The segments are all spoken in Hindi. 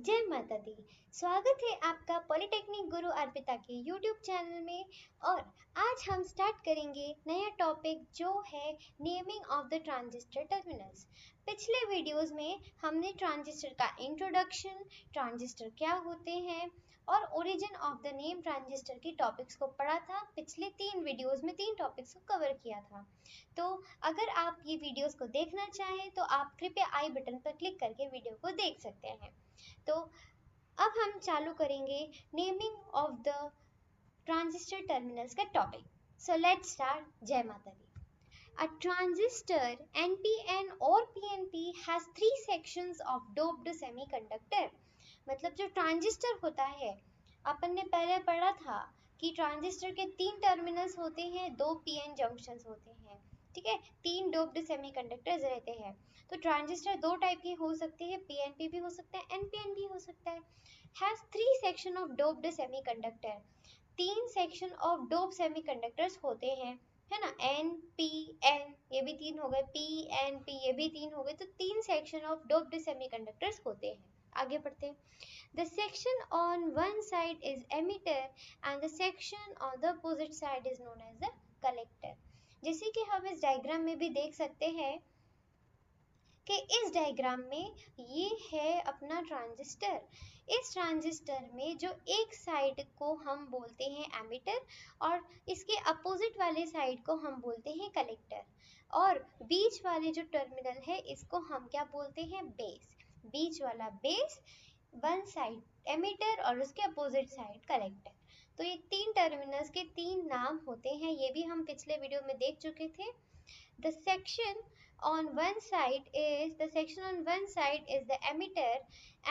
जय माता दी। स्वागत है आपका पॉलिटेक्निक गुरु अर्पिता के यूट्यूब चैनल में। और आज हम स्टार्ट करेंगे नया टॉपिक जो है naming of the transistor terminals. पिछले वीडियोस में हमने ट्रांजिस्टर का इंट्रोडक्शन, ट्रांजिस्टर क्या होते हैं और origin of the name transistor की टॉपिक्स को पढ़ा था। पिछले 3 वीडियोस में 3 टॉपिक्स को कवर किया था। तो अगर आप ये वीडियोस को देखना चाहें तो आप कृपया आई बटन पर क्लिक करके वीडियो को देख सकते हैं। तो अब हम चालू करेंगे naming of the transistor terminals का टॉपिक। So let's start. जय माता दी। A transistor NPN or PNP has 3 sections of doped semiconductor। मतलब जो ट्रांजिस्टर होता है, अपन ने पहले पढ़ा था कि ट्रांजिस्टर के 3 टर्मिनल्स होते हैं, 2 पीएन जंक्शंस होते हैं, ठीक है, 3 डोप्ड सेमीकंडक्टर्स रहते हैं। तो ट्रांजिस्टर 2 टाइप के हो सकते हैं, पीएनपी भी हो सकता है, एनपीएन भी हो सकता है। Has 3 section of doped semiconductor. 3 section of dope semiconductors होते हैं, है ना। एन पी एन ये भी 3 हो गए, पी एन पी ये भी 3 हो गए। तो 3 सेक्शन ऑफ डोप्ड सेमीकंडक्टर्स होते हैं। आगे पढ़ते हैं। The section on one side is emitter and the section on the opposite side is known as the collector। जैसे कि हम इस डायग्राम में भी देख सकते हैं कि इस डायग्राम में ये है अपना ट्रांजिस्टर। इस ट्रांजिस्टर में जो एक साइड को हम बोलते हैं एमिटर और इसके अपोजिट वाले साइड को हम बोलते हैं कलेक्टर, और बीच वाले जो टर्मिनल है इसको हम क्या बोलते हैं, बेस। बीच वाला बेस, वन साइड एमिटर और उसके अपोजिट साइड कलेक्टर। तो ये 3 टर्मिनल्स के 3 नाम होते हैं, ये भी हम पिछले वीडियो में देख चुके थे। The section on one side is the emitter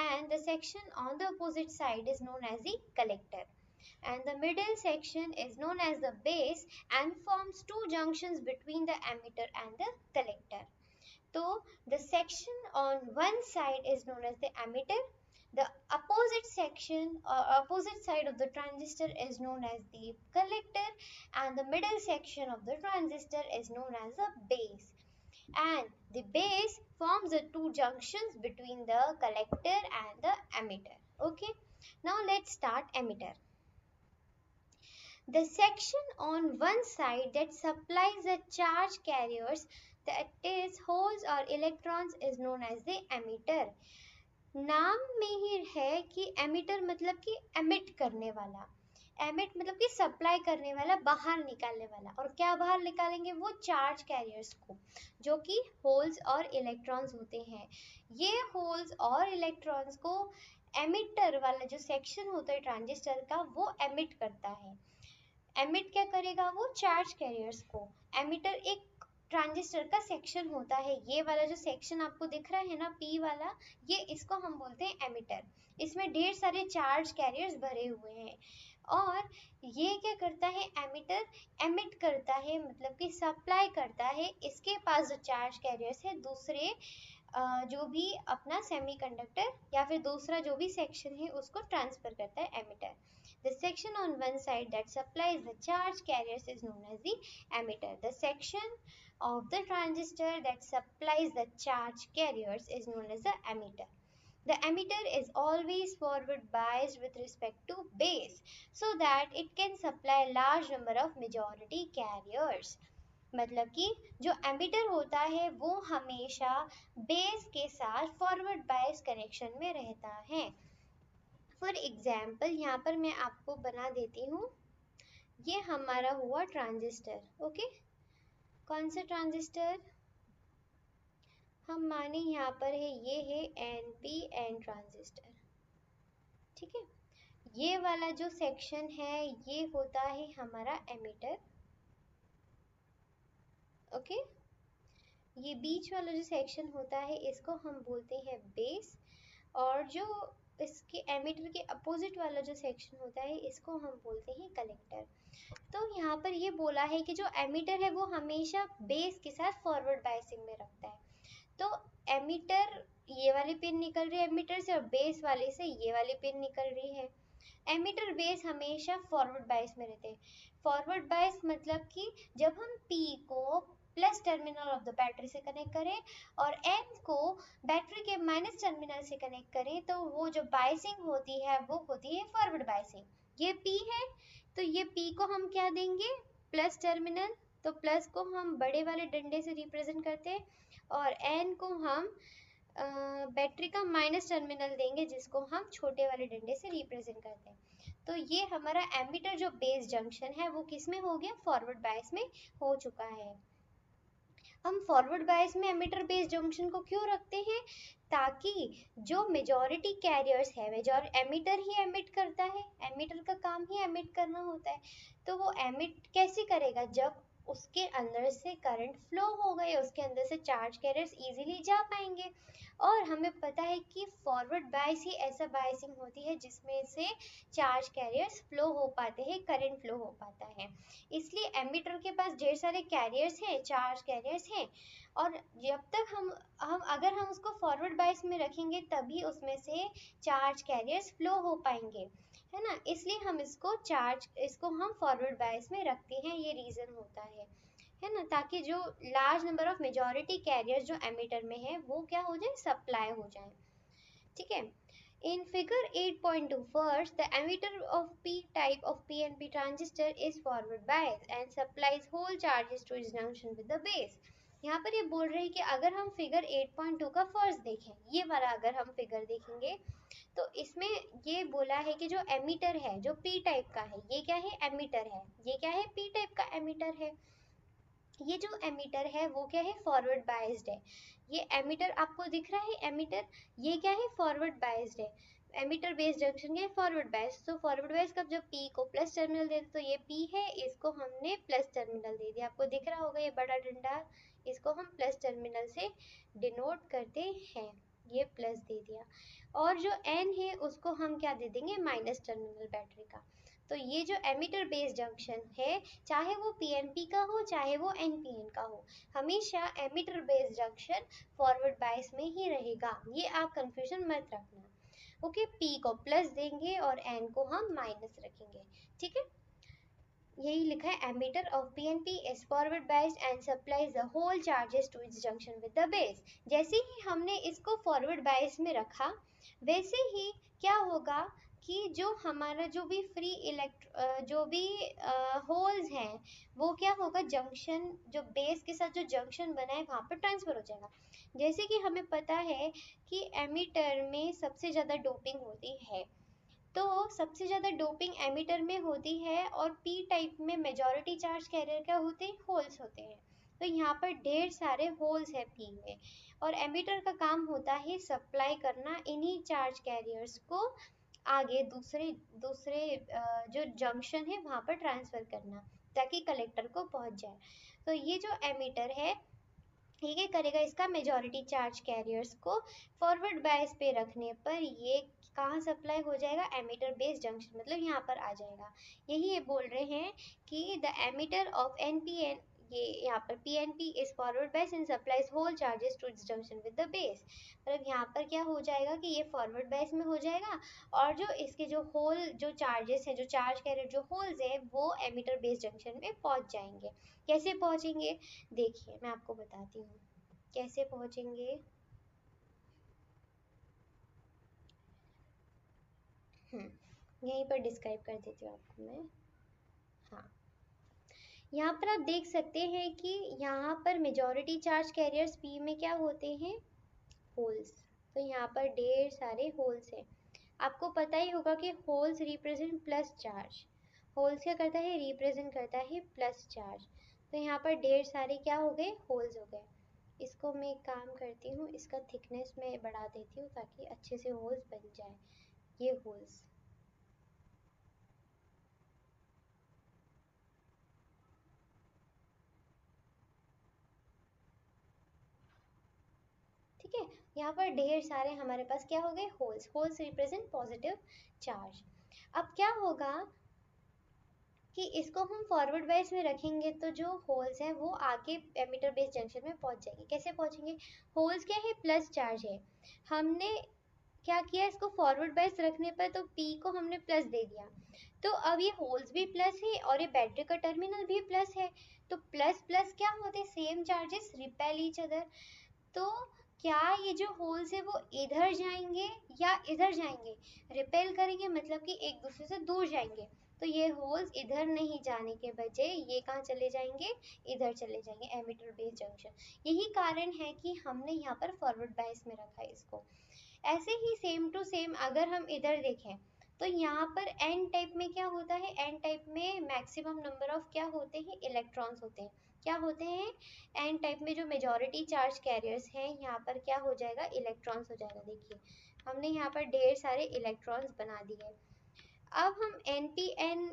and the section on the opposite side is known as the collector, and the middle section is known as the base and forms 2 junctions between the emitter and the collector. So the section on one side is known as the emitter, the opposite section or opposite side of the transistor is known as the collector, and the middle section of the transistor is known as the base, and the base forms the 2 junctions between the collector and the emitter. Okay, now let's start emitter. The section on one side that supplies the charge carriers, that is holes or electrons, is known as the emitter। नाम में ही है कि एमिटर मतलब कि एमिट करने वाला, एमिट मतलब कि सप्लाई करने वाला, बाहर निकालने वाला। और क्या बाहर निकालेंगे, वो चार्ज कैरियर्स को, जो कि होल्स और इलेक्ट्रॉन्स होते हैं। ये होल्स और इलेक्ट्रॉन्स को एमिटर वाला जो सेक्शन होता है ट्रांजिस्टर का, वो एमिट करता है। एमिट क्या करेगा, वो चार्ज कैरियर्स को। एमिटर एक ट्रांजिस्टर का सेक्शन होता है, ये वाला जो सेक्शन आपको दिख रहा है ना, पी वाला, ये इसको हम बोलते हैं एमिटर। इसमें ढेर सारे चार्ज कैरियर्स भरे हुए हैं। और ये क्या करता है, एमिटर एमिट करता है, मतलब कि सप्लाई करता है इसके पास जो चार्ज कैरियर्स है, दूसरे जो भी अपना सेमीकंडक्टर या फिर दूसरा जो भी सेक्शन है उसको ट्रांसफर करता है emitter. The section on one side that supplies the charge carriers is known as the emitter. The section of the transistor that supplies the charge carriers is known as the emitter. The emitter is always forward biased with respect to base so that it can supply large number of majority carriers। मतलब कि जो एमिटर होता है वो हमेशा बेस के साथ फॉरवर्ड बायस कनेक्शन में रहता है। फॉर एग्जाम्पल यहाँ पर मैं आपको बना देती हूँ, ये हमारा हुआ ट्रांजिस्टर। ओके, कौन सा ट्रांजिस्टर, हम माने यहाँ पर है, ये है एन ट्रांजिस्टर, ठीक है। ये वाला जो सेक्शन है ये होता है हमारा एमिटर। ओके, ये बीच वाला जो सेक्शन होता है इसको हम बोलते हैं बेस, और जो इसके एमिटर के अपोजिट वाला जो सेक्शन होता है इसको हम बोलते हैं कलेक्टर। तो यहाँ पर ये बोला है कि जो एमिटर है वो हमेशा बेस के साथ फॉरवर्ड बायसिंग में रखता है। तो एमिटर, ये वाली पिन निकल रही है एमिटर से और बेस वाले से ये वाली पिन निकल रही है। एमिटर बेस हमेशा फॉरवर्ड बायस में रहते हैं। फॉरवर्ड बायस मतलब कि जब हम P को plus terminal of the battery से कनेक्ट करें और N को बैटरी के माइनस टर्मिनल से कनेक्ट करें, तो वो जो बायसिंग होती है वो होती है फॉरवर्ड बायसिंग। ये P है, तो ये P को हम क्या देंगे, प्लस टर्मिनल, तो प्लस को हम बड़े वाले डंडे से रिप्रेजेंट करते हैं और N को हम बैटरी का माइनस टर्मिनल देंगे जिसको हम छोटे वाले डंडे से रिप्रेजेंट करते हैं। तो ये हमारा एमीटर जो बेस जंक्शन है वो किस में हो गया, फॉरवर्ड बायस में हो चुका है। हम फॉरवर्ड बायस में एमीटर बेस जंक्शन को क्यों रखते हैं, ताकि जो मेजॉरिटी कैरियर्स है, मेजॉर एमीटर ही एमिट करता है, एमीटर का काम ही एमिट करना होता है, तो वो एमिट कैसे करेगा, जब उसके अंदर से करंट फ्लो होगा या उसके अंदर से चार्ज कैरियर्स इजीली जा पाएंगे। और हमें पता है कि फॉरवर्ड बायस ही ऐसा बायसिंग होती है जिसमें से चार्ज कैरियर्स फ्लो हो पाते हैं, करंट फ्लो हो पाता है। इसलिए एमीटर के पास ढेर सारे कैरियर्स हैं, चार्ज कैरियर्स हैं, और जब तक हम अगर हम उसको फॉरवर्ड बायस में रखेंगे तभी उसमें से चार्ज कैरियर्स फ्लो हो पाएंगे, है ना। इसलिए हम इसको हम फॉरवर्ड बायस में रखते हैं, ये रीजन होता है ना, ताकि जो large number of majority carriers जो एमीटर में है वो क्या हो जाए, सप्लाई हो जाए। ठीक है। In figure 8.2, first, the emitter of P type of PNP transistor is forward bias and supplies whole charges to its junction with the base. यहाँ पर ये बोल रहे हैं कि अगर हम फिगर 8.2 का फर्स्ट देखें, ये वाला अगर हम फिगर देखेंगे तो इसमें ये बोला है कि जो एमीटर है जो P टाइप का है, ये क्या है, एमीटर है, ये क्या है, P टाइप का एमीटर है। ये जो एमीटर है वो क्या है, फॉरवर्ड बायस्ड है। ये एमीटर आपको दिख रहा है, एमीटर ये क्या है, फॉरवर्ड बायस्ड है। एमीटर बेस्ड जंक्शन क्या है, फॉरवर्ड बायस। तो फॉरवर्ड बायस का जब P को प्लस टर्मिनल दे तो ये P है, इसको हमने प्लस टर्मिनल दे दिया, आपको दिख रहा होगा ये बड़ा डंडा, इसको हम प्लस टर्मिनल से डिनोट करते हैं, ये प्लस दे दिया। और जो N है उसको हम क्या दे देंगे, माइनस टर्मिनल बैटरी का। तो ये जो एमीटर बेस्ड जंक्शन है, चाहे वो पीएनपी का हो चाहे वो एनपीएन का हो, हमेशा emitter based junction forward bias में ही रहेगा, ये आप कंफ्यूजन मत रखना। ओके, पी को प्लस देंगे और एन को हम माइनस रखेंगे। ठीक है, यही लिखा है, emitter of PNP is forward biased and supplies the hole charges to its junction with the base. जैसे ही हमने इसको फॉरवर्ड बायस में रखा, वैसे ही क्या होगा कि जो हमारा जो भी होल्स हैं वो क्या होगा, जंक्शन जो बेस के साथ जो जंक्शन बना है वहाँ पर ट्रांसफर हो जाएगा। जैसे कि हमें पता है कि एमीटर में सबसे ज़्यादा डोपिंग होती है, तो सबसे ज़्यादा डोपिंग एमीटर में होती है और पी टाइप में मेजॉरिटी चार्ज कैरियर क्या होते हैं, होल्स होते हैं। तो यहाँ पर ढेर सारे होल्स है पी में, और एमीटर का काम होता है सप्लाई करना इन्हीं चार्ज कैरियर्स को आगे दूसरे दूसरे जो जंक्शन है वहाँ पर ट्रांसफ़र करना, ताकि कलेक्टर को पहुँच जाए। तो ये जो एमीटर है ठीक है करेगा, इसका मेजॉरिटी चार्ज कैरियर्स को फॉरवर्ड बायस पे रखने पर ये कहाँ सप्लाई हो जाएगा, एमीटर बेस्ड जंक्शन, मतलब यहाँ पर आ जाएगा। यही ये बोल रहे हैं कि द एमीटर ऑफ एनपीएन, ये यहाँ पर PNP is forward bias and supplies hole charges to its junction with the base. मतलब यहाँ पर क्या हो जाएगा कि ये फॉरवर्ड बायस में हो जाएगा और जो इसके जो होल जो चार्जेस है, जो चार्ज कैरियर जो होल्स है वो एमीटर बेस्ड जंक्शन में पहुँच जाएंगे। कैसे पहुँचेंगे, देखिए मैं आपको बताती हूँ कैसे पहुँचेंगे। यहीं पर डिस्क्राइब कर देती हूँ आपको मैं। हाँ, यहाँ पर आप देख सकते हैं कि यहाँ पर मेजॉरिटी चार्ज कैरियर्स पी में क्या होते हैं, होल्स। तो यहाँ पर ढेर सारे होल्स हैं। आपको पता ही होगा कि holes represent plus charge, holes क्या करता है, रिप्रेजेंट करता है प्लस चार्ज। तो यहाँ पर ढेर सारे क्या हो गए, होल्स हो गए। इसको मैं एक काम करती हूँ, इसका थिकनेस मैं बढ़ा देती हूँ ताकि अच्छे से होल्स बन जाए, ये होल्स। ठीक है, यहाँ पर ढेर सारे हमारे पास क्या हो गए, holes. Holes represent positive charge. अब क्या होगा कि इसको हम फॉरवर्ड बायस में रखेंगे तो जो होल्स हैं वो आगे एमीटर बेस जंक्शन में पहुंच जाएंगे। कैसे पहुंचेंगे, होल्स क्या है, प्लस चार्ज है। हमने क्या किया, इसको फॉरवर्ड बायस रखने पर तो P को हमने प्लस दे दिया, तो अब ये होल्स भी प्लस है और ये बैटरी का टर्मिनल भी प्लस है, तो प्लस प्लस क्या होते, same charges repel each other. तो क्या ये जो होल्स है वो इधर जाएंगे या इधर जाएंगे, रिपेल करेंगे मतलब कि एक दूसरे से दूर जाएंगे, तो ये होल्स इधर नहीं जाने के बजाय ये कहाँ चले जाएंगे, इधर चले जाएंगे, एमिटर बेस जंक्शन। यही कारण है कि हमने यहाँ पर फॉरवर्ड बायस में रखा है इसको। ऐसे ही सेम टू सेम अगर हम इधर देखें तो यहाँ पर एन टाइप में क्या होता है, एन टाइप में मैक्सिमम नंबर ऑफ क्या होते हैं, इलेक्ट्रॉन्स होते हैं। क्या होते हैं, एन टाइप में जो मेजॉरिटी चार्ज कैरियर्स हैं यहाँ पर क्या हो जाएगा, इलेक्ट्रॉन्स हो जाएगा। देखिए हमने यहाँ पर ढेर सारे इलेक्ट्रॉन्स बना दिए। अब हम NPN,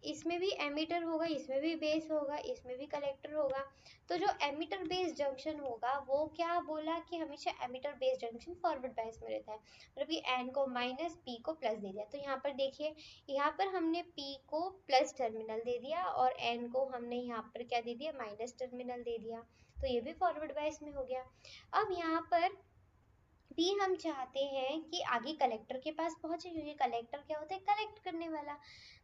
इसमें भी एमिटर होगा, इसमें भी बेस होगा, इसमें भी कलेक्टर होगा, तो जो एमिटर बेस जंक्शन होगा वो क्या बोला कि हमेशा emitter base junction forward bias में रहता है, मतलब कि N को माइनस P को प्लस दे दिया। तो यहाँ पर देखिए, यहाँ पर हमने P को प्लस टर्मिनल दे दिया और N को हमने यहाँ पर क्या दे दिया, माइनस टर्मिनल दे दिया, तो ये भी फॉरवर्ड बायस में हो गया। अब यहाँ पर भी हम चाहते हैं कि आगे कलेक्टर के पास पहुंचे, क्योंकि कलेक्टर क्या होता है, कलेक्ट करने वाला।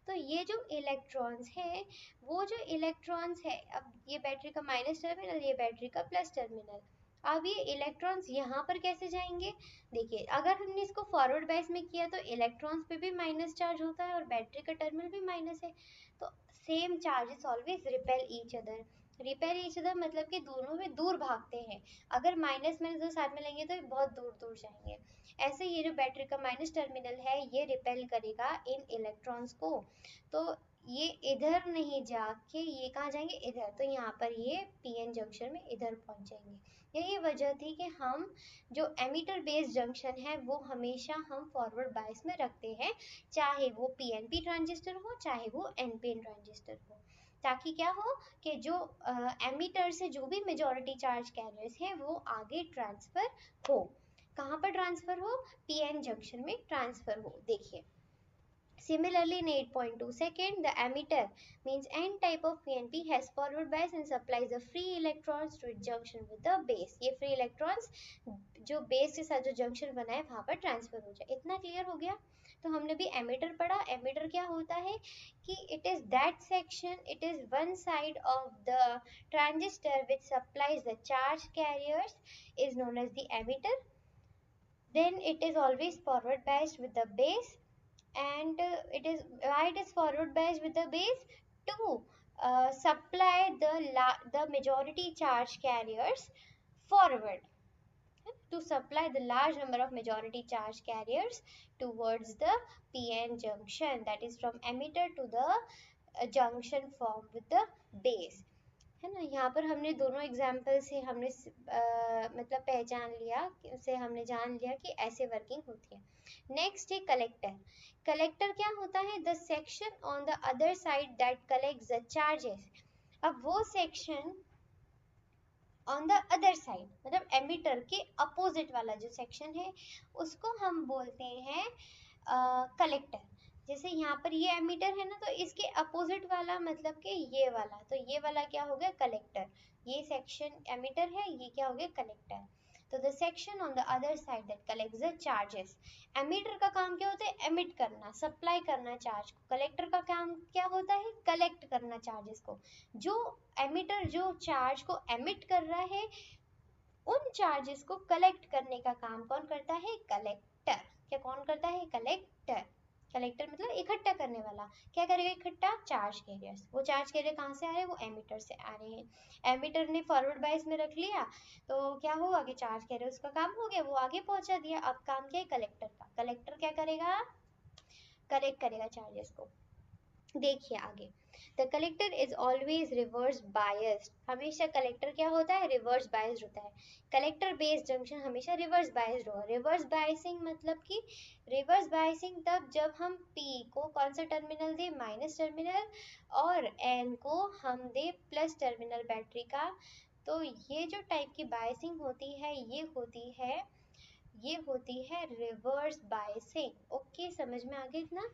तो ये जो इलेक्ट्रॉन्स है, वो जो इलेक्ट्रॉन्स है, अब ये बैटरी का माइनस टर्मिनल, ये बैटरी का प्लस टर्मिनल, अब ये इलेक्ट्रॉन्स यहाँ पर कैसे जाएंगे, देखिए अगर हमने इसको फॉरवर्ड बायस में किया तो इलेक्ट्रॉन्स पे भी माइनस चार्ज होता है और बैटरी का टर्मिनल भी माइनस है, तो same charges always repel each other. Repel each other मतलब कि दोनों में दूर भागते हैं, अगर माइनस माइनस दो साथ में लेंगे तो बहुत दूर दूर जाएंगे। ऐसे ये जो बैटरी का माइनस टर्मिनल है ये रिपेल करेगा इन इलेक्ट्रॉन्स को, तो ये इधर नहीं जाके ये कहाँ जाएंगे, इधर, तो यहाँ पर ये पीएन जंक्शन में इधर पहुंच जाएंगे। यही वजह थी कि हम जो एमिटर बेस्ड जंक्शन है वो हमेशा हम फॉरवर्ड बायस में रखते हैं, चाहे वो पीएनपी ट्रांजिस्टर हो चाहे वो एनपीएन ट्रांजिस्टर हो, ताकि क्या हो कि जो एमिटर से जो भी मेजॉरिटी चार्ज कैरियर्स हैं वो आगे ट्रांसफर हो। कहाँ पर ट्रांसफर हो, पीएन जंक्शन में ट्रांसफर हो। देखिए similarly in 8.2 second, the emitter means N type of PNP has forward bias and supplies the free electrons to its junction with the base. ये free electrons जो base के साथ जो junction बना है वहाँ पर transfer हो जाए। इतना clear हो गया। तो हमने भी emitter पढ़ा। emitter क्या होता है कि it is that section, it is one side of the transistor which supplies the charge carriers is known as the emitter. Then it is always forward biased with the base, and it is why it is forward biased with the base, to supply the majority charge carriers forward, to supply the large number of majority charge carriers towards the PN junction, that is from emitter to the junction formed with the base, है ना। यहाँ पर हमने दोनों एग्जाम्पल से हमने मतलब पहचान लिया, से हमने जान लिया कि ऐसे वर्किंग होती है। नेक्स्ट है कलेक्टर। कलेक्टर क्या होता है, the section on the other side that collects the charges. अब वो section on the other side मतलब एमिटर के अपोजिट वाला जो सेक्शन है उसको हम बोलते हैं कलेक्टर। जैसे यहाँ पर ये एमिटर है ना, तो इसके अपोजिट वाला मतलब कि ये वाला, तो ये वाला क्या हो गया, कलेक्टर। ये सेक्शन एमिटर है, ये क्या हो गया, कलेक्टर। तो the section on the other side that collects the charges. Emitter का काम क्या होता है, एमिट करना, सप्लाई करना चार्ज को। कलेक्टर का काम क्या होता है, कलेक्ट करना चार्जेस को। जो एमिटर जो चार्ज को एमिट कर रहा है उन चार्जेस को कलेक्ट करने का काम कौन करता है, कलेक्टर। क्या कौन करता है, कलेक्टर। कलेक्टर मतलब इकट्ठा करने वाला। क्या करेगा इकट्ठा, चार्ज कैरियर्स। वो चार्ज कैरियर कहाँ से आ रहे हैं, वो एमिटर से आ रहे हैं। एमिटर ने फॉरवर्ड बायस में रख लिया तो क्या होगा कि चार्ज कैरियर उसका काम हो गया, वो आगे पहुंचा दिया। अब काम क्या है कलेक्टर का, कलेक्टर क्या करेगा, कलेक्ट करेगा चार्जेस को। देखिए आगे, the collector is always reverse biased. हमेशा कलेक्टर क्या होता है, रिवर्स बायस्ड होता है। कलेक्टर बेस्ड जंक्शन हमेशा रिवर्स बायस्ड होगा। रिवर्स बायसिंग मतलब कि रिवर्स बायसिंग तब जब हम P को कौन सा टर्मिनल दे, माइनस टर्मिनल, और N को हम दे प्लस टर्मिनल बैटरी का। तो ये जो टाइप की बायसिंग होती है ये होती है रिवर्स बायसिंग। ओके, समझ में आ गया इतना।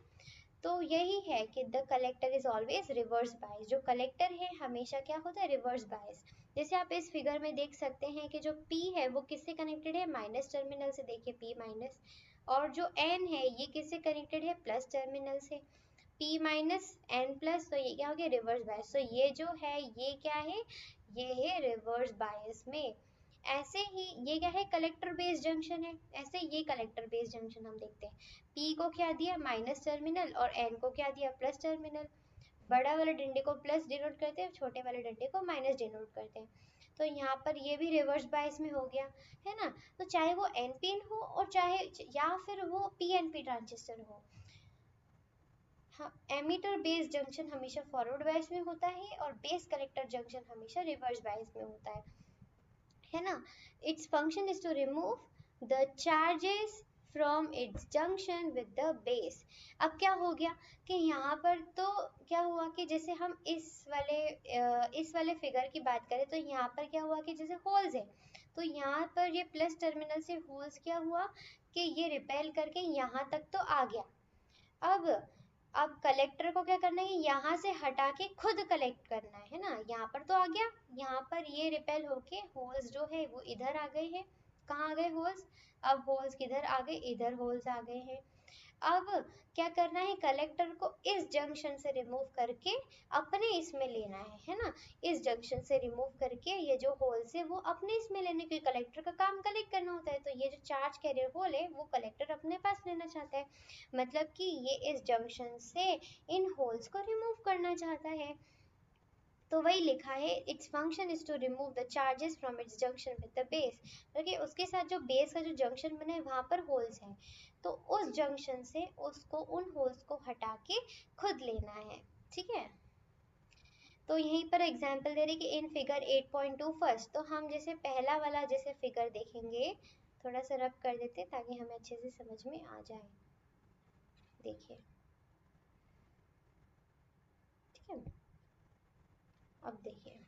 तो यही है कि the collector is always reverse bias. जो कलेक्टर है हमेशा क्या होता है, रिवर्स बायस। जैसे आप इस फिगर में देख सकते हैं कि जो P है वो किससे कनेक्टेड है, माइनस टर्मिनल से। देखिए P माइनस, और जो n है ये किससे कनेक्टेड है, प्लस टर्मिनल से। p माइनस n प्लस, तो ये क्या हो गया, रिवर्स बायस। तो ये जो है ये क्या है, ये है रिवर्स बायस में। ऐसे ही ये क्या है, कलेक्टर बेस्ड जंक्शन है। ऐसे ये कलेक्टर बेस्ड जंक्शन हम देखते हैं, p को क्या दिया, माइनस टर्मिनल, और n को क्या दिया, प्लस टर्मिनल। बड़ा वाले डंडे को प्लस डिनोट करते हैं, छोटे वाले डंडे को माइनस डिनोट करते हैं। तो यहाँ पर ये भी रिवर्स बायस में हो गया, है ना। तो चाहे वो एनपीएन हो और चाहे या फिर वो पीएनपी ट्रांजिस्टर हो, हाँ, एमीटर बेस जंक्शन हमेशा फॉरवर्ड बायस में होता है और बेस कलेक्टर जंक्शन हमेशा रिवर्स बायस में होता है ना। Its function is to remove the charges from its junction with the base. अब क्या हो गया कि यहाँ पर तो क्या हुआ कि जैसे हम इस वाले फिगर की बात करें तो यहाँ पर क्या हुआ कि जैसे होल्स है, तो यहाँ पर ये प्लस टर्मिनल से होल्स क्या हुआ कि ये रिपेल करके यहाँ तक तो आ गया। अब अब कलेक्टर को क्या करना है, यहाँ से हटा के खुद कलेक्ट करना है ना। यहाँ पर तो आ गया, यहाँ पर ये रिपेल होके होल्स जो है वो इधर आ गए हैं। कहाँ आ गए होल्स, अब होल्स किधर आ गए, इधर होल्स आ गए हैं। अब क्या करना है, कलेक्टर को इस जंक्शन से रिमूव करके अपने इसमें लेना है ना। इस जंक्शन से रिमूव करके ये जो होल्स है वो अपने इसमें लेने के, कलेक्टर का काम कलेक्ट करना होता है। तो ये जो चार्ज कैरियर होल है वो कलेक्टर अपने पास लेना चाहता है, मतलब कि ये इस जंक्शन से इन होल्स को रिमूव करना चाहता है। तो वही लिखा है, its function is to remove the charges from its junction with the base, क्योंकि उसके साथ जो बेस का जो जंक्शन बना है वहां पर होल्स हैं, तो उस जंक्शन से उसको उन होल्स को हटा के खुद लेना है, ठीक है। तो यहीं पर एग्जांपल दे रहे कि इन फिगर 8.2 फर्स्ट, तो हम जैसे पहला वाला जैसे फिगर देखेंगे, थोड़ा सा रब कर देते ताकि हमें अच्छे से समझ में आ जाए। देखिए, ठीक है, अब देखिए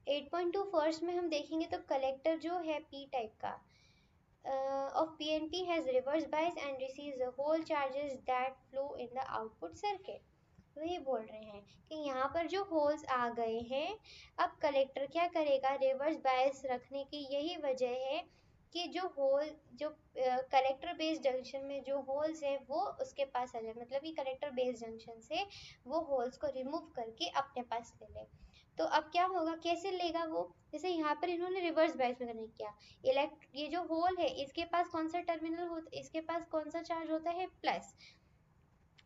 8.2 फर्स्ट में हम देखेंगे तो कलेक्टर जो है पी टाइप का of PNP has reverse bias and receives the whole charges that flow in the output circuit। वही बोल रहे हैं कि यहाँ पर जो होल्स आ गए हैं, अब कलेक्टर क्या करेगा, रिवर्स बायस रखने की यही वजह है कि जो होल जो कलेक्टर बेस्ड जंक्शन में जो होल्स है वो उसके पास आ जाए, मतलब कि कलेक्टर बेस्ड जंक्शन से वो होल्स को रिमूव करके अपने पास ले ले। तो अब क्या होगा, कैसे लेगा वो, जैसे यहाँ पर इन्होंने रिवर्स बायस में कनेक्ट किया, ये जो होल है इसके पास कौन सा टर्मिनल होता, इसके पास कौन सा चार्ज होता है, प्लस।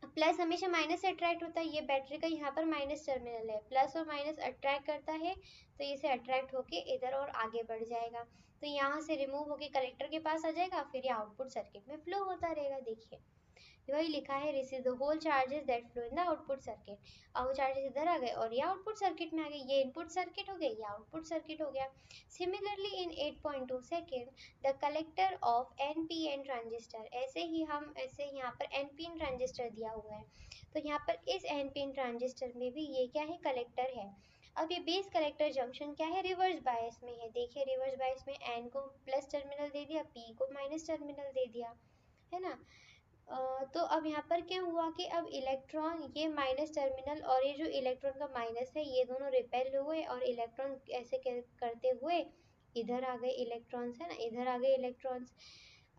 प्लस हमेशा माइनस से अट्रैक्ट होता है, ये बैटरी का यहाँ पर माइनस टर्मिनल है, प्लस और माइनस अट्रैक्ट करता है, तो ये से अट्रैक्ट होके इधर और आगे बढ़ जाएगा, तो यहाँ से रिमूव होके कलेक्टर के पास आ जाएगा, फिर ये आउटपुट सर्किट में फ्लो होता रहेगा। देखिए वही लिखा है, receive the hole charges that flow in the output circuit. अब वो चार्जेस इधर आ गए और ये आउटपुट सर्किट में आ गए, ये इनपुट सर्किट हो गया, ये आउटपुट सर्किट हो गया। Similarly in 8.2 second the collector of NPN transistor, ऐसे यहाँ पर एनपीएन ट्रांजिस्टर दिया हुआ है, तो यहाँ पर इस एनपीएन ट्रांजिस्टर में भी ये क्या है, कलेक्टर है। अब ये बेस कलेक्टर जंक्शन क्या है, रिवर्स बायस में है। देखिए रिवर्स बायस में एन को प्लस टर्मिनल दे दिया, पी को माइनस टर्मिनल दे दिया, है ना। तो अब यहाँ पर क्या हुआ कि अब इलेक्ट्रॉन, ये माइनस टर्मिनल और ये जो इलेक्ट्रॉन का माइनस है ये दोनों रिपेल हुए और इलेक्ट्रॉन ऐसे करते हुए इधर आ गए इलेक्ट्रॉन्स, है ना, इधर आ गए इलेक्ट्रॉन्स।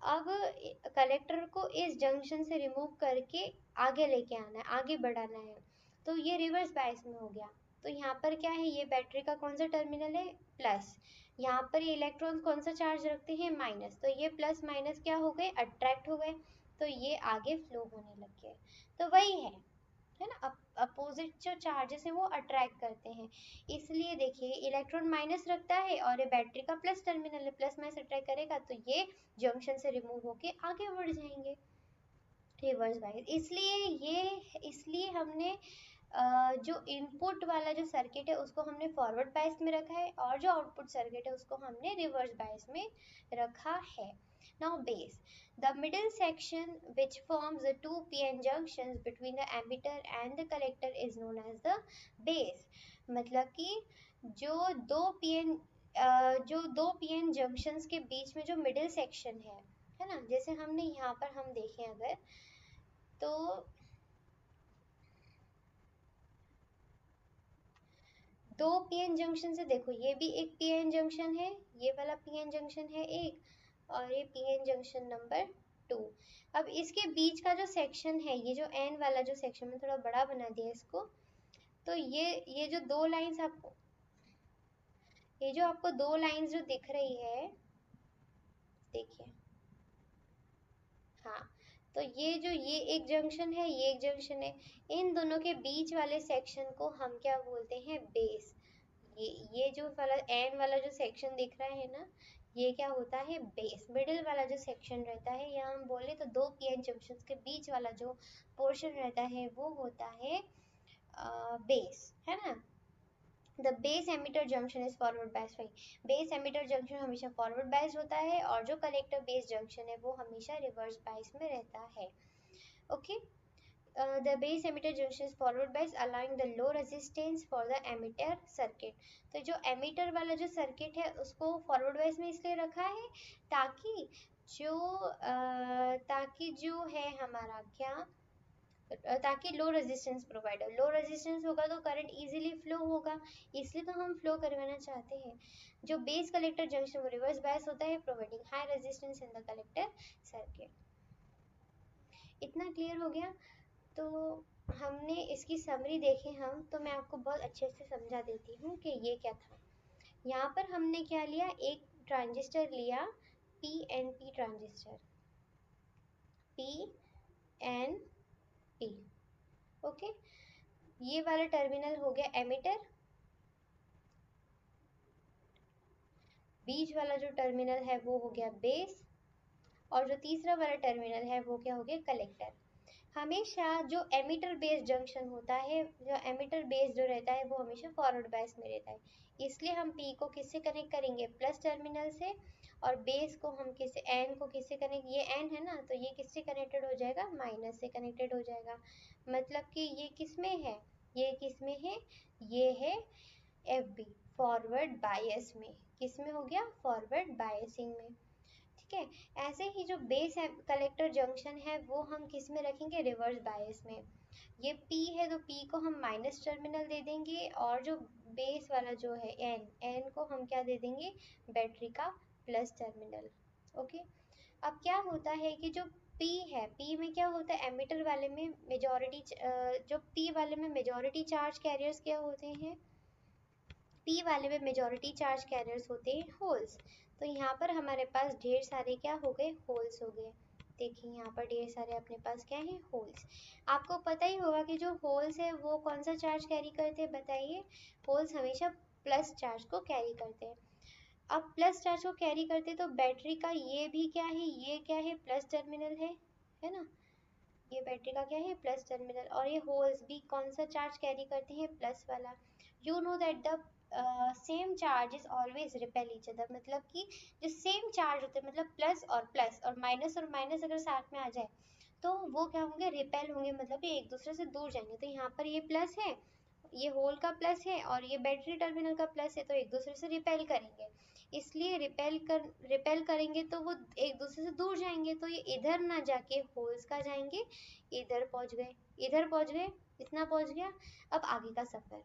अब कलेक्टर को इस जंक्शन से रिमूव करके आगे लेके आना है, आगे बढ़ाना है, तो ये रिवर्स बायस में हो गया। तो यहाँ पर क्या है, ये बैटरी का कौन सा टर्मिनल है, प्लस, यहाँ पर ये इलेक्ट्रॉन कौन सा चार्ज रखते हैं, माइनस, तो ये प्लस माइनस क्या हो गए, अट्रैक्ट हो गए, तो ये आगे फ्लो होने लग गया। तो वही है ना, अपोजिट जो चार्जेस है वो अट्रैक्ट करते हैं, इसलिए देखिए इलेक्ट्रॉन माइनस रखता है और ये बैटरी का प्लस टर्मिनल है, प्लस माइनस अट्रैक्ट करेगा तो ये जंक्शन से रिमूव होके आगे बढ़ जाएंगे रिवर्स बायस। इसलिए हमने जो इनपुट वाला जो सर्किट है उसको हमने फॉरवर्ड बायस में रखा है और जो आउटपुट सर्किट है उसको हमने रिवर्स बायस में रखा है। Now base, the middle section which forms the two PN junctions between the emitter and the collector is known as the base। मतलब कि जो दो PN junctions के बीच में जो मिडिल सेक्शन है ना, जैसे हमने यहाँ पर हम देखें अगर तो दो पीएन जंक्शन से, देखो ये भी एक पीएन जंक्शन है, ये वाला पीएन जंक्शन है एक, और ये पीएन जंक्शन नंबर 2। अब इसके बीच का जो सेक्शन है, ये जो एन वाला जो सेक्शन, में थोड़ा बड़ा बना दिया इसको, तो ये जो दो लाइंस आपको, ये जो आपको दो लाइंस जो दिख रही है, देखिए, हाँ, तो ये एक जंक्शन है, ये एक जंक्शन है, इन दोनों के बीच वाले सेक्शन को हम क्या बोलते हैं, बेस। ये जो वाला एन वाला जो सेक्शन दिख रहा है ना, ये क्या होता है, बेस। मिडिल वाला जो सेक्शन रहता है, या हम बोले तो दो पीएन जंक्शंस के बीच वाला जो पोर्शन रहता है वो होता है बेस, है ना। The base emitter junction is forward bias. Base emitter junction हमेशा फॉरवर्ड बायस होता है, और जो कलेक्टर बेस जंक्शन है वो हमेशा रिवर्स बायस में रहता है। Okay, the base emitter junction is forward bias allowing the low resistance for the emitter circuit। तो जो emitter वाला जो circuit है उसको forward bias में इसलिए रखा है ताकि जो है हमारा क्या, ताकि लो रेजिस्टेंस प्रोवाइड हो। लो रेजिस्टेंस होगा तो करंट इजीली फ्लो होगा, इसलिए तो हम फ्लो करवाना चाहते हैं। जो बेस कलेक्टर जंक्शन वो रिवर्स बायस होता है, providing high resistance in the collector circuit. इतना क्लियर हो गया? तो हमने इसकी समरी देखी हम, तो मैं आपको बहुत अच्छे से समझा देती हूँ कि ये क्या था। यहाँ पर हमने क्या लिया, एक ट्रांजिस्टर लिया, PNP ट्रांजिस्टर, PNP। ओके, ये वाला टर्मिनल हो गया एमिटर, बीच वाला जो टर्मिनल है वो हो गया बेस, और जो तीसरा वाला टर्मिनल है वो क्या हो गया, कलेक्टर। हमेशा जो एमिटर बेस जंक्शन होता है, जो एमिटर बेस जो रहता है वो हमेशा फॉरवर्ड बायस में रहता है, इसलिए हम पी को किससे कनेक्ट करेंगे, प्लस टर्मिनल से, और बेस को हम किससे, एन को किससे कनेक्ट, ये एन है ना, तो ये किससे कनेक्टेड हो जाएगा, माइनस से कनेक्टेड हो जाएगा। मतलब कि ये किस में है, ये किस में है, ये है एफ बी, फॉरवर्ड बायस में। किस में हो गया, फॉरवर्ड बायसिंग में। ठीक है, ऐसे ही जो बेस कलेक्टर जंक्शन है वो हम किस में रखेंगे, रिवर्स बायस में। ये P है तो P को हम माइनस टर्मिनल दे देंगे, और जो बेस वाला जो है N को हम क्या दे देंगे, बैटरी का प्लस टर्मिनल। ओके, अब क्या होता है कि जो P है, P में क्या होता है, एमिटर वाले में मेजॉरिटी, जो P वाले में मेजॉरिटी चार्ज कैरियर्स क्या होते हैं, P वाले में मेजॉरिटी चार्ज कैरियर्स होते हैं होल्स। तो यहाँ पर हमारे पास ढेर सारे क्या हो गए, होल्स हो गए। देखिए यहाँ पर ढेर सारे अपने पास क्या है, होल्स। आपको पता ही होगा कि जो होल्स है वो कौन सा चार्ज कैरी करते हैं, बताइए। होल्स हमेशा प्लस चार्ज को कैरी करते हैं। अब प्लस चार्ज को कैरी करते तो बैटरी का ये भी क्या है, ये क्या है, प्लस टर्मिनल है ना। ये बैटरी का क्या है, प्लस टर्मिनल, और ये होल्स भी कौन सा चार्ज कैरी करते हैं, प्लस वाला। You know that the same charge is always repel each other. मतलब कि जो सेम चार्ज होते हैं, मतलब प्लस और माइनस अगर साथ में आ जाए तो वो क्या होंगे, रिपेल होंगे, मतलब ये एक दूसरे से दूर जाएंगे। तो यहाँ पर ये प्लस है, ये होल का प्लस है, और ये बैटरी टर्मिनल का प्लस है, तो एक दूसरे से रिपेल करेंगे। इसलिए रिपेल करेंगे तो वो एक दूसरे से दूर जाएंगे, तो ये इधर ना जाके होल्स का जाएंगे, इधर पहुंच गए, इधर पहुंच गए, इतना पहुंच गया। अब आगे का सफर।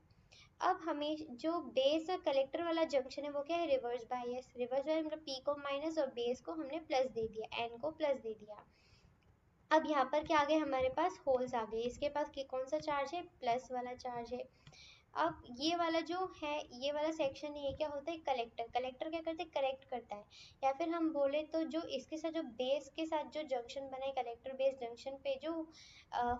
अब हमें जो बेस और कलेक्टर वाला जंक्शन है वो क्या है, रिवर्स बायस। रिवर्स बायस मतलब पी को माइनस और बेस को हमने प्लस दे दिया, एन को प्लस दे दिया। अब यहाँ पर क्या आ गए, हमारे पास होल्स आ गए, इसके पास कौन सा चार्ज है, प्लस वाला चार्ज है। अब ये वाला जो है, ये वाला सेक्शन है, ये क्या होता है, कलेक्टर। कलेक्टर क्या करते हैं, कलेक्ट करता है। या फिर हम बोले तो जो इसके साथ, जो बेस के साथ जो जंक्शन बना है, कलेक्टर बेस जंक्शन पे जो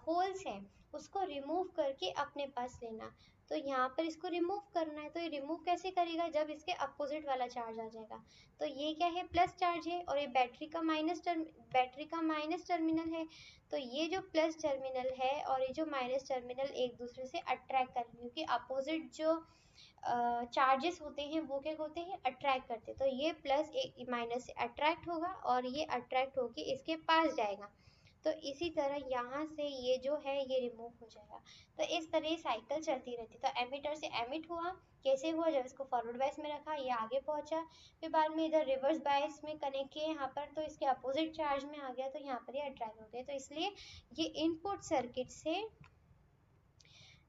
होल्स हैं उसको रिमूव करके अपने पास लेना। तो यहाँ पर इसको रिमूव करना है, तो ये रिमूव कैसे करेगा, जब इसके अपोजिट वाला चार्ज आ जाएगा। तो ये क्या है, प्लस चार्ज है, और ये बैटरी का माइनस टर्मिनल है। तो ये जो प्लस टर्मिनल है और ये जो माइनस टर्मिनल एक दूसरे से अट्रैक्ट करेंगे, क्योंकि अपोजिट जो चार्जेस होते हैं वो क्या होते हैं, अट्रैक्ट करते हैं। तो ये प्लस माइनस से अट्रैक्ट होगा, और ये अट्रैक्ट होके इसके पास जाएगा। तो इसी तरह यहाँ से ये जो है ये रिमूव हो जाएगा। तो इस तरह साइकिल चलती रहती है। तो एमिटर से एमिट हुआ, कैसे हुआ, जब इसको फॉरवर्ड बायस में रखा, ये आगे पहुंचा, फिर बाद में इधर रिवर्स बायस में कनेक्ट किए यहाँ पर, तो इसके अपोजिट चार्ज में आ गया, तो यहाँ पर ये अट्रैक्ट हो गया। तो इसलिए ये इनपुट सर्किट से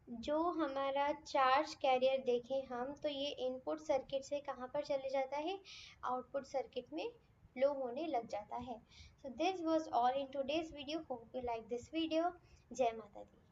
जो हमारा चार्ज कैरियर देखें हम, तो ये इनपुट सर्किट से कहाँ पर चले जाता है, आउटपुट सर्किट में लो होने लग जाता है। So this was all in today's video. Hope you like this video. जय माता दी।